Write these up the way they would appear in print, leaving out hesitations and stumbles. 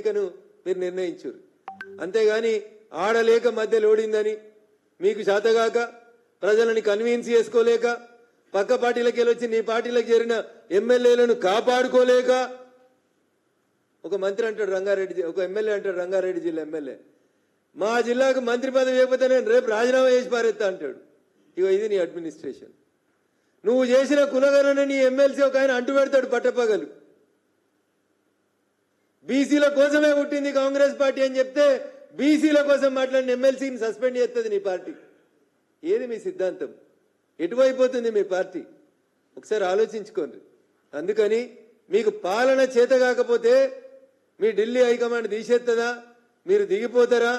ఎన్నికను మీరు నిర్ణయించారు. అంతేగాని ఆడలేక మధ్యలో ఓడిందని మీకు శాతగాక ప్రజలని కన్విన్స్ చేసుకోలేక పక్క పార్టీలకు వెళ్ళొచ్చి నీ పార్టీలకు చేరిన ఎమ్మెల్యేలను కాపాడుకోలేక ఒక మంత్రి అంటాడు రంగారెడ్డి, ఒక ఎమ్మెల్యే అంటాడు రంగారెడ్డి జిల్లా ఎమ్మెల్యే, మా జిల్లాకు మంత్రి పదవి ఇవ్వకపోతే నేను రేపు రాజీనామా చేసి పారేస్తా అంటాడు. ఇగో ఇది నీ అడ్మినిస్ట్రేషన్. నువ్వు చేసిన కులగణన నీ ఎమ్మెల్సీ ఒక ఆయన అంటు పెడతాడు పట్టపగలు. బీసీల కోసమే పుట్టింది కాంగ్రెస్ పార్టీ అని చెప్తే బీసీల కోసం మాట్లాడిన ఎమ్మెల్సీని సస్పెండ్ చేస్తుంది నీ పార్టీ. ఏది మీ సిద్ధాంతం? ఎటువైపోతుంది మీ పార్టీ? ఒకసారి ఆలోచించుకోండి. అందుకని మీకు పాలన చేత కాకపోతే మీ ఢిల్లీ హైకమాండ్ తీసేస్తుందా, మీరు దిగిపోతారా,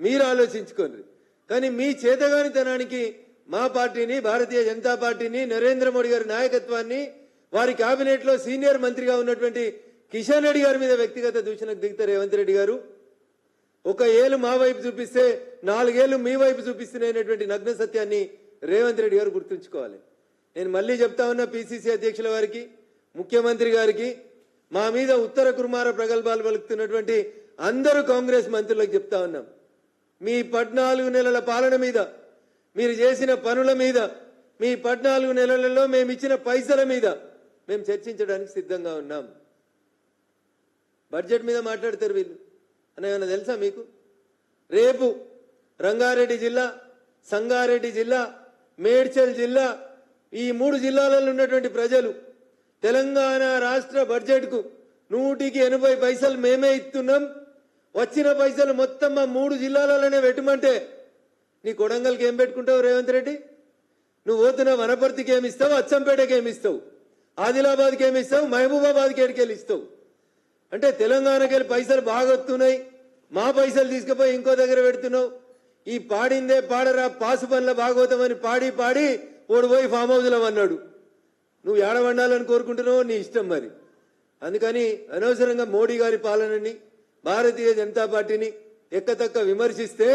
మీరు ఆలోచించుకోండి. కానీ మీ చేతగానితనానికి మా పార్టీని, భారతీయ జనతా పార్టీని, నరేంద్ర మోడీ గారి నాయకత్వాన్ని, వారి కేబినెట్లో సీనియర్ మంత్రిగా ఉన్నటువంటి కిషన్ రెడ్డి గారి మీద వ్యక్తిగత దూషణకు దిగుతారు రేవంత్ రెడ్డి గారు. ఒక ఏళ్ళు మా వైపు చూపిస్తే 4 ఏళ్ళు మీ వైపు చూపిస్తున్నాయనేటువంటి నగ్న సత్యాన్ని రేవంత్ రెడ్డి గారు గుర్తుంచుకోవాలి. నేను మళ్ళీ చెప్తా ఉన్నా పిసిసి అధ్యక్షుల వారికి, ముఖ్యమంత్రి గారికి, మా మీద ఉత్తర కుమార ప్రగల్భాలు పలుకుతున్నటువంటి అందరూ కాంగ్రెస్ మంత్రులకు చెప్తా ఉన్నాం, మీ 14 నెలల పాలన మీద, మీరు చేసిన పనుల మీద, మీ 14 నెలలలో మేము ఇచ్చిన పైసల మీద మేము చర్చించడానికి సిద్ధంగా ఉన్నాం. బడ్జెట్ మీద మాట్లాడతారు వీళ్ళు అని ఏమైనా తెలుసా మీకు? రేపు రంగారెడ్డి జిల్లా, సంగారెడ్డి జిల్లా, మేడ్చల్ జిల్లా, ఈ 3 జిల్లాలలో ఉన్నటువంటి ప్రజలు తెలంగాణ రాష్ట్ర బడ్జెట్కు 180 పైసలు మేమే ఇస్తున్నాం, వచ్చిన పైసలు మొత్తం మా 3 జిల్లాలలోనే పెట్టమంటే నీ కొడంగల్కి ఏం పెట్టుకుంటావు రేవంత్ రెడ్డి? నువ్వు పోతున్న వనపర్తికి ఏమిస్తావు, అచ్చంపేటకి ఏమిస్తావు, ఆదిలాబాద్కి ఏమిస్తావు, మహబూబాబాద్కి ఏడికెళ్ళి ఇస్తావు? అంటే తెలంగాణకి వెళ్ళి పైసలు బాగా వస్తున్నాయి, మా పైసలు తీసుకుపోయి ఇంకో దగ్గర పెడుతున్నావు. ఈ పాడిందే పాడరా పాసు పనుల భాగవతమని పాడి పాడి ఓడిపోయి ఫామ్ హౌస్లో అన్నాడు. నువ్వు ఏడవండాలని కోరుకుంటున్నావు, నీ ఇష్టం మరి. అందుకని అనవసరంగా మోడీ గారి పాలనని, భారతీయ జనతా పార్టీని ఎక్కతక్క విమర్శిస్తే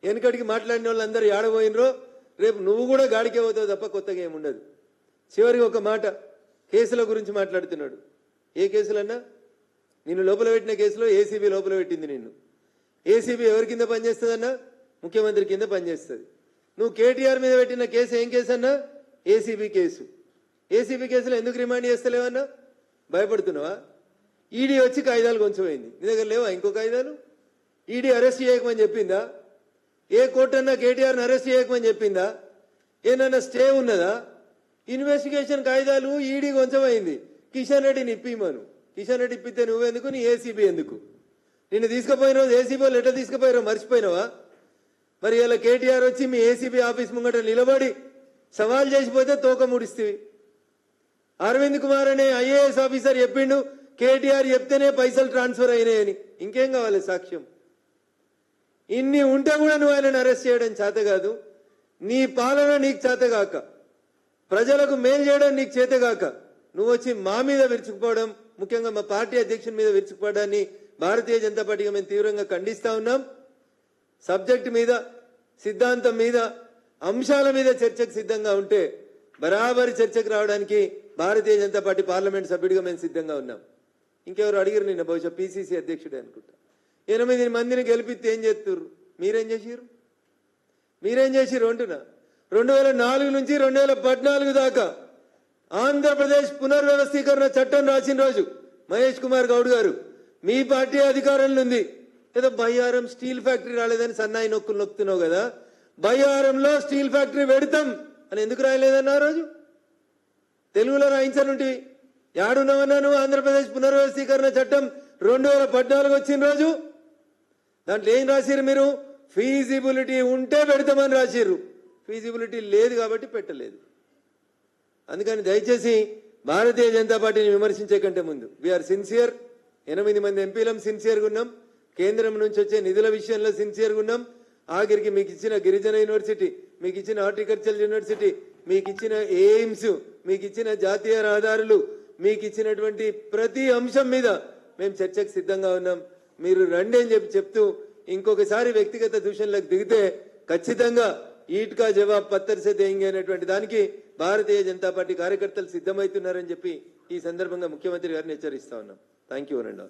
వెనకటికి మాట్లాడిన వాళ్ళందరూ ఏడబోయినరో రేపు నువ్వు కూడా గాడికే పోతావు తప్ప కొత్తగా ఏముండదు. చివరికి ఒక మాట, కేసుల గురించి మాట్లాడుతున్నాడు. ఏ కేసులన్నా? నిన్ను లోపల పెట్టిన కేసులో ఏసీబీ లోపల పెట్టింది నిన్ను. ఏసీబీ ఎవరి కింద పనిచేస్తుందన్నా? ముఖ్యమంత్రి కింద పనిచేస్తుంది. నువ్వు కేటీఆర్ మీద పెట్టిన కేసు ఏం కేసు అన్నా? ACB case. ఏసీబీ కేసులో ఎందుకు రిమాండ్ చేస్తలేవన్నా? భయపడుతున్నావా? ఈడీ వచ్చి కాయిదాలు కొంచెమైంది, నీ దగ్గర లేవా ఇంకో కాయిదాలు? ఈడీ అరెస్ట్ చేయకమని చెప్పిందా? ఏ కోర్టు అన్నా కేటీఆర్ని అరెస్ట్ చేయకమని చెప్పిందా? ఏనన్నా స్టే ఉన్నదా? ఇన్వెస్టిగేషన్ కాయిదాలు ఈడీ కొంచెమైంది, కిషన్ రెడ్డిని ఇప్పిమను. కిషన్ రెడ్డి ఇప్పితే నువ్వెందుకు, నీ ఏసీబీ ఎందుకు? నిన్ను తీసుకుపోయిన రోజు ఏసీబీ వాళ్ళు ఎట్లా తీసుకుపోయారో మర్చిపోయినావా? మరి ఇలా కేటీఆర్ వచ్చి మీ ఏసీబీ ఆఫీస్ ముంగట నిలబడి సవాల్ చేసిపోతే తోక ముడిస్తేవి. అరవింద్ కుమార్ అనే ఐఏఎస్ ఆఫీసర్ చెప్పిండు కేటీఆర్ చెప్తేనే పైసలు ట్రాన్స్ఫర్ అయినాయని. ఇంకేం కావాలి సాక్ష్యం? ఇన్ని ఉంటే కూడా నువ్వు ఆయనను అరెస్ట్ చేయడం చేత కాదు. నీ పాలన నీకు చేతగాక, ప్రజలకు మేలు చేయడం నీకు చేతగాక, నువ్వు వచ్చి మా మీద విరుచుకుపోవడం, ముఖ్యంగా మా పార్టీ అధ్యక్షుని మీద విరుచుకుపోవడాన్ని భారతీయ జనతా పార్టీగా మేము తీవ్రంగా ఖండిస్తా ఉన్నాం. సబ్జెక్టు మీద, సిద్ధాంతం మీద, అంశాల మీద చర్చకు సిద్ధంగా ఉంటే బరాబరి చర్చకు రావడానికి భారతీయ జనతా పార్టీ పార్లమెంట్ సభ్యుడిగా మేము సిద్ధంగా ఉన్నాం. ఇంకెవరు అడిగారు నిన్న, బహుశా పిసిసి అధ్యక్షుడే అనుకుంటా. 8 మందిని గెలిపిస్తే ఏం చేస్తున్నారు? మీరేం చేసిరు? మీరేం చేసిరు అంటున్నా. 2004 నుంచి 2014 దాకా ఆంధ్రప్రదేశ్ పునర్వ్యవస్థీకరణ చట్టం రాసిన రోజు మహేష్ కుమార్ గౌడ్ గారు మీ పార్టీ అధికారంలో ఉంది. ఏదో బయ్యారం స్టీల్ ఫ్యాక్టరీ రాలేదని సన్నాయి నొక్కులు నొక్కుతున్నావు కదా, బయ్యారంలో స్టీల్ ఫ్యాక్టరీ పెడతాం అని ఎందుకు రాయలేదన్న ఆ రోజు? తెలుగులో రాయించాలంటే యాడున్నావన్నా నువ్వు? ఆంధ్రప్రదేశ్ పునర్వ్యవస్థీకరణ చట్టం 2014 వచ్చిన రోజు దాంట్లో ఏం రాసిరు మీరు? ఫీజిబిలిటీ ఉంటే పెడతామని రాసిర్రు. ఫీజిబిలిటీ లేదు కాబట్టి పెట్టలేదు. అందుకని దయచేసి భారతీయ జనతా పార్టీని విమర్శించే కంటే ముందు వీఆర్ సిన్సియర్. 8 మంది ఎంపీలం సిన్సియర్గా ఉన్నాం. కేంద్రం నుంచి వచ్చే నిధుల విషయంలో సిన్సియర్గా ఉన్నాం. ఆఖరికి మీకు ఇచ్చిన గిరిజన యూనివర్సిటీ, మీకు ఇచ్చిన హార్టికల్చర్ యూనివర్సిటీ, మీకు ఇచ్చిన ఎయిమ్స్, మీకు ఇచ్చిన జాతీయ రహదారులు, మీకు ఇచ్చినటువంటి ప్రతి అంశం మీద మేము చర్చకు సిద్ధంగా ఉన్నాం. మీరు రండి అని చెప్తూ ఇంకొకసారి వ్యక్తిగత దూషణలకు దిగితే ఖచ్చితంగా ఈట్కా జవాబ్ పత్తర్ సే దేంగే అనేటువంటి దానికి భారతీయ జనతా పార్టీ కార్యకర్తలు సిద్ధమవుతున్నారని చెప్పి ఈ సందర్భంగా ముఖ్యమంత్రి గారిని హెచ్చరిస్తా ఉన్నాం. థ్యాంక్ యూ అనండి.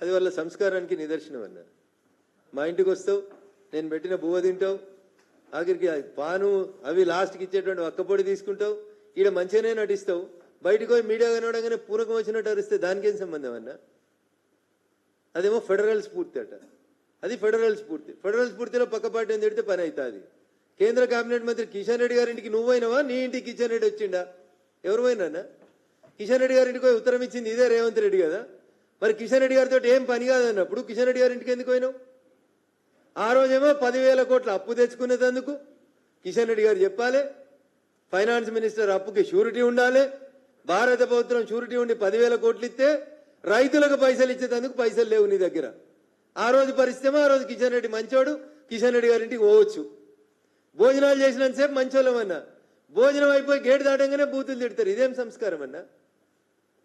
అది వాళ్ళ సంస్కారానికి నిదర్శనం అన్న. మా ఇంటికి వస్తావు, నేను పెట్టిన బువ్వ తింటావు, ఆఖరికి పాను అవి లాస్ట్కి ఇచ్చేటువంటి ఒక్కపొడి తీసుకుంటావు, ఈడ మంచిగానే నటిస్తావు, బయటకు పోయి మీడియా కనవడంగానే పూనకం వచ్చినట్టు అరిస్తే దానికేం సంబంధం అన్న? అదేమో ఫెడరల్ స్ఫూర్తి అట. అది ఫెడరల్ స్ఫూర్తి. ఫెడరల్ స్ఫూర్తిలో పక్క పార్టీ తిడితే పని అవుతుంది. కేంద్ర కేబినెట్ మంత్రి కిషన్ రెడ్డి గారింటికి నువ్వు పోయినావా, నీ ఇంటికి కిషన్ రెడ్డి వచ్చిండా? ఎవరు పోయినా? కిషన్ రెడ్డి గారింటికి పోయి ఉత్తరం ఇచ్చింది ఇదే రేవంత్ రెడ్డి కదా. మరి కిషన్ రెడ్డి గారితో ఏం పని కాదన్నప్పుడు కిషన్ రెడ్డి గారింటికి ఎందుకు పోయినావు? ఆ రోజేమో 10,000 కోట్ల అప్పు తెచ్చుకునేందుకు కిషన్ రెడ్డి గారు చెప్పాలి, ఫైనాన్స్ మినిస్టర్ అప్పుకి షూరిటీ ఉండాలి, భారత ప్రభుత్వం షూరిటీ ఉండి 10,000 కోట్లు ఇస్తే రైతులకు పైసలు ఇచ్చేందుకు పైసలు లేవు నీ దగ్గర. ఆ రోజు పరిస్థితి ఆ రోజు కిషన్ రెడ్డి మంచోడు, కిషన్ రెడ్డి గారింటికి పోవచ్చు. భోజనాలు చేసినంతసేపు మంచోళ్ళమన్నా, భోజనం అయిపోయి గేటు దాటంగానే బూతులు తిడతారు. ఇదేం సంస్కారం అన్నా?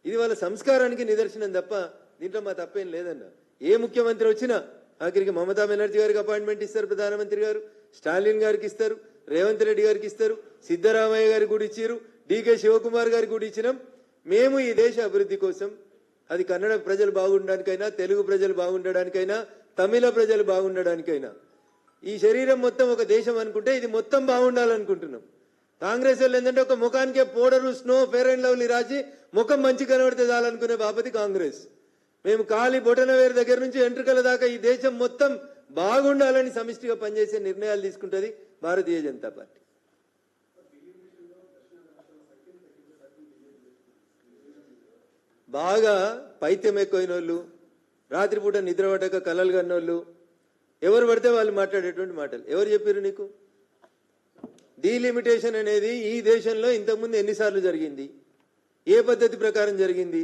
ఇది వాళ్ళ సంస్కారానికి నిదర్శనం తప్ప దీంట్లో మా తప్పేం లేదన్న. ఏ ముఖ్యమంత్రి వచ్చినా ఆఖరికి మమతా బెనర్జీ గారికి అపాయింట్మెంట్ ఇస్తారు, ప్రధానమంత్రి గారు స్టాలిన్ గారికి ఇస్తారు, రేవంత్ రెడ్డి గారికి ఇస్తారు, సిద్ధరామయ్య గారికి కూడా ఇచ్చారు, డికే శివకుమార్ గారికి కూడా ఇచ్చినాం. మేము ఈ దేశ అభివృద్ధి కోసం, అది కన్నడ ప్రజలు బాగుండడానికైనా, తెలుగు ప్రజలు బాగుండడానికైనా, తమిళ ప్రజలు బాగుండడానికైనా, ఈ శరీరం మొత్తం ఒక దేశం అనుకుంటే ఇది మొత్తం బాగుండాలనుకుంటున్నాం. కాంగ్రెస్ వాళ్ళు ఏంటంటే ఒక ముఖానికే powder, snow, fair and lovely రాసి ముఖం మంచి కనబడితే చాలనుకునే బాపతి కాంగ్రెస్. మేము కాలి బొటనవేరు దగ్గర నుంచి ఎంట్రుకల దాకా ఈ దేశం మొత్తం బాగుండాలని సమిష్టిగా పనిచేసే నిర్ణయాలు తీసుకుంటుంది భారతీయ జనతా పార్టీ. బాగా పైత్యం ఎక్కువైన వాళ్ళు, రాత్రిపూట నిద్ర పట్టక కలలు కన్నోళ్ళు, ఎవరు పడితే వాళ్ళు మాట్లాడేటువంటి మాటలు. ఎవరు చెప్పారు నీకు? డీలిమిటేషన్ అనేది ఈ దేశంలో ఇంతకుముందు ఎన్నిసార్లు జరిగింది, ఏ పద్ధతి ప్రకారం జరిగింది?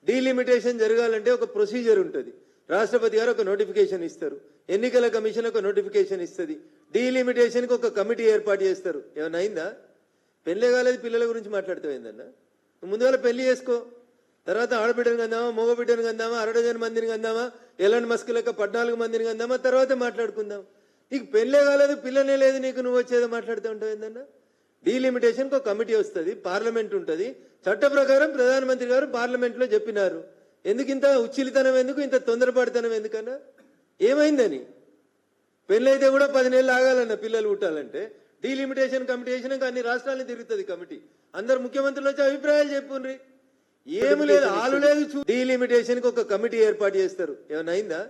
డీలిమిటేషన్ జరగాలంటే ఒక ప్రొసీజర్ ఉంటుంది. రాష్ట్రపతి గారు ఒక నోటిఫికేషన్ ఇస్తారు, ఎన్నికల కమిషన్ ఒక నోటిఫికేషన్ ఇస్తుంది, డీలిమిటేషన్కి ఒక కమిటీ ఏర్పాటు చేస్తారు. ఏమైనా అయిందా? పెళ్ళే కాలేదు, పిల్లల గురించి మాట్లాడితే ముందుగా పెళ్లి చేసుకో, తర్వాత ఆడబిడ్డను కందామా, మగబిడ్డను కందామా, 60 మందిని కందామా, ఎలాంటి మస్క్ లెక్క 14 మందిని కందామా, తర్వాత మాట్లాడుకుందాం. నీకు పెళ్ళే కాలేదు, పిల్లనే లేదు, నీకు నువ్వు వచ్చేదో మాట్లాడుతూ ఉంటావు ఏందన్నా? డీలిమిటేషన్కి ఒక కమిటీ వస్తుంది, పార్లమెంట్ ఉంటుంది, చట్ట ప్రకారం ప్రధానమంత్రి గారు పార్లమెంట్లో చెప్పినారు. ఎందుకు ఇంత ఉచ్చిలితనం, ఎందుకు ఇంత తొందరపడితనం ఎందుకన్నా? ఏమైందని? పెళ్ళైతే కూడా 10 నెలలు ఆగాలన్న పిల్లలు పుట్టాలంటే. డీలిమిటేషన్ కమిటీ వేసినాక అన్ని రాష్ట్రాలను తిరుగుతుంది కమిటీ. అందరు ముఖ్యమంత్రులు వచ్చి అభిప్రాయాలు చెప్పుండ్రి. ఏమి లేదు, ఆలు లేదు. డీలిమిటేషన్కి ఒక కమిటీ ఏర్పాటు చేస్తారు. ఏమైనా అయిందా?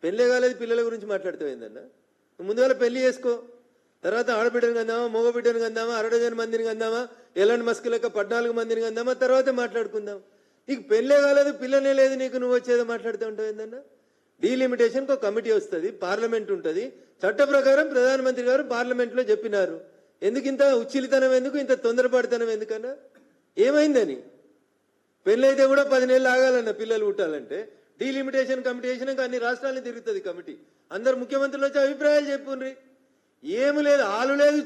పెళ్ళే కాలేదు, పిల్లల గురించి మాట్లాడుతావు ఏందన్నా? ముందుగా పెళ్లి చేసుకో, తర్వాత ఆడబిడ్డను కందామా, మగబిడ్డను కందామా, 60 మందిని కందామా, ఎలాంటి మస్క్ లెక్క 14 మందిని కందామా, తర్వాత మాట్లాడుకుందాం. నీకు పెళ్ళే కాలేదు, పిల్లనే లేదు, నీకు నువ్వు వచ్చేదో మాట్లాడుతూ ఉంటావు ఏందన్నా? డీలిమిటేషన్కి ఒక కమిటీ వస్తుంది, పార్లమెంట్ ఉంటుంది, చట్ట ప్రకారం ప్రధానమంత్రి గారు పార్లమెంట్లో చెప్పినారు. ఎందుకు ఇంత ఉచ్చిలితనం, ఎందుకు ఇంత తొందరపడితనం ఎందుకన్నా? ఏమైందని? పెళ్ళైతే కూడా 10 నెలలు ఆగాలన్న పిల్లలు పుట్టాలంటే. డీలిమిటేషన్ కమిటీ వేసినాక అన్ని రాష్ట్రాలను తిరుగుతుంది కమిటీ. అందరు ముఖ్యమంత్రులు వచ్చి అభిప్రాయాలు చెప్పుండ్రి. ఏమి లేదు, ఆలు లేదు.